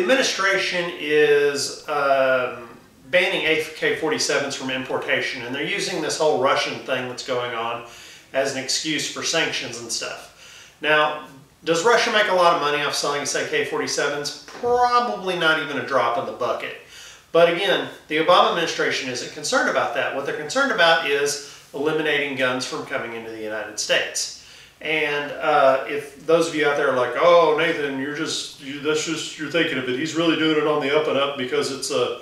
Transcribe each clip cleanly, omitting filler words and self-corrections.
administration is banning AK-47s from importation, and they're using this whole Russian thing that's going on as an excuse for sanctions and stuff. Now, does Russia make a lot of money off selling us AK-47s? Probably not even a drop in the bucket. But again, the Obama administration isn't concerned about that. What they're concerned about is eliminating guns from coming into the United States. And if those of you out there are like, oh, Nathan, you're thinking of it. He's really doing it on the up and up because it's a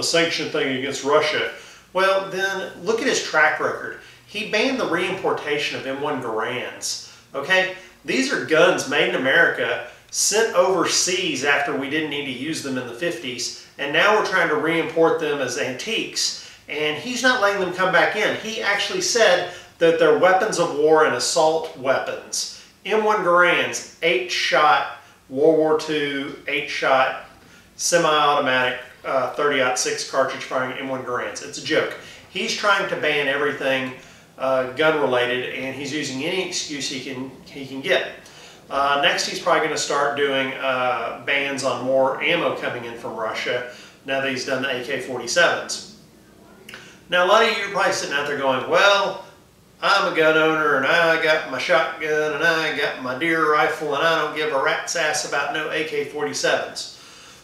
sanction thing against Russia. Well, then look at his track record. He banned the reimportation of M1 Garands. Okay, these are guns made in America, sent overseas after we didn't need to use them in the 50s, and now we're trying to reimport them as antiques, and he's not letting them come back in. He actually said that they're weapons of war and assault weapons. M1 Garands, 8-shot World War II, 8-shot semi-automatic 30-06 cartridge firing M1 Garands. It's a joke. He's trying to ban everything gun related, and he's using any excuse he can get. Next, he's probably going to start doing bans on more ammo coming in from Russia now that he's done the AK-47s. Now, a lot of you are probably sitting out there going, well, I'm a gun owner, and I got my shotgun, and I got my deer rifle, and I don't give a rat's ass about no AK-47s.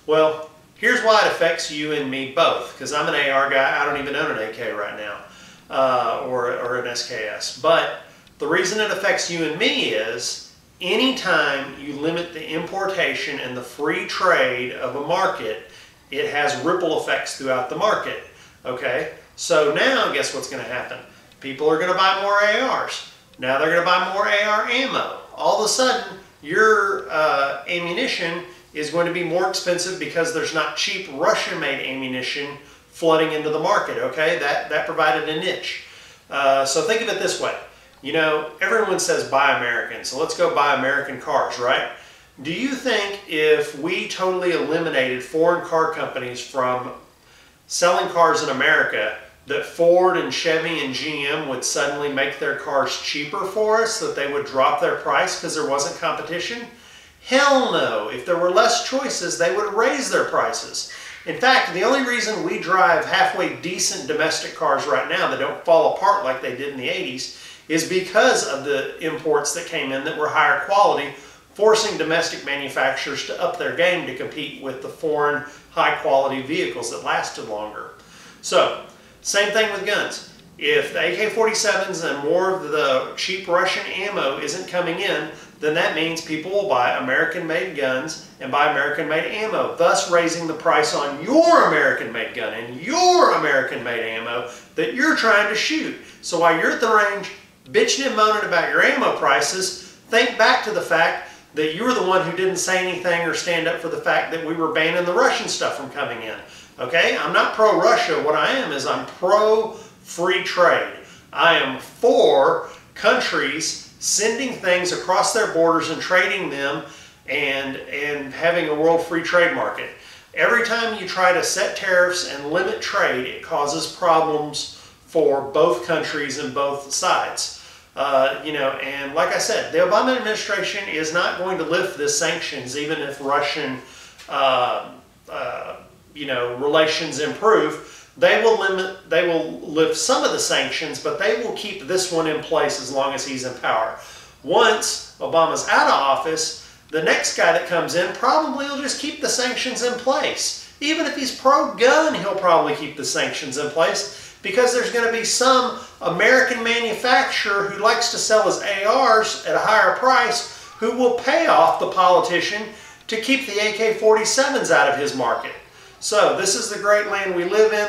Well, here's why it affects you and me both, because I'm an AR guy. I don't even own an AK right now, or an SKS. But the reason it affects you and me is anytime you limit the importation and the free trade of a market, it has ripple effects throughout the market. Okay? So now, guess what's going to happen? People are going to buy more ARs. Now they're going to buy more AR ammo. All of a sudden, your ammunition is going to be more expensive because there's not cheap Russian-made ammunition flooding into the market, okay? That provided a niche. So think of it this way. You know, everyone says buy American, so let's go buy American cars, right? Do you think if we totally eliminated foreign car companies from selling cars in America, that Ford and Chevy and GM would suddenly make their cars cheaper for us, that they would drop their price because there wasn't competition? Hell no. If there were less choices, they would raise their prices. In fact, the only reason we drive halfway decent domestic cars right now that don't fall apart like they did in the 80s is because of the imports that came in that were higher quality, forcing domestic manufacturers to up their game to compete with the foreign high-quality vehicles that lasted longer. So, same thing with guns. If the AK-47s and more of the cheap Russian ammo isn't coming in, then that means people will buy American-made guns and buy American-made ammo, thus raising the price on your American-made gun and your American-made ammo that you're trying to shoot. So while you're at the range bitching and moaning about your ammo prices, think back to the fact that you were the one who didn't say anything or stand up for the fact that we were banning the Russian stuff from coming in. Okay? I'm not pro-Russia. What I am is I'm pro-free trade. I am for countries sending things across their borders and trading them and having a world free trade market. Every time you try to set tariffs and limit trade, it causes problems for both countries and both sides. You know, and like I said, the Obama administration is not going to lift the sanctions even if Russian you know, relations improve. They will lift some of the sanctions, but they will keep this one in place as long as he's in power. Once Obama's out of office, the next guy that comes in probably will just keep the sanctions in place. Even if he's pro-gun, he'll probably keep the sanctions in place because there's going to be some American manufacturer who likes to sell his ARs at a higher price who will pay off the politician to keep the AK-47s out of his market. So this is the great land we live in.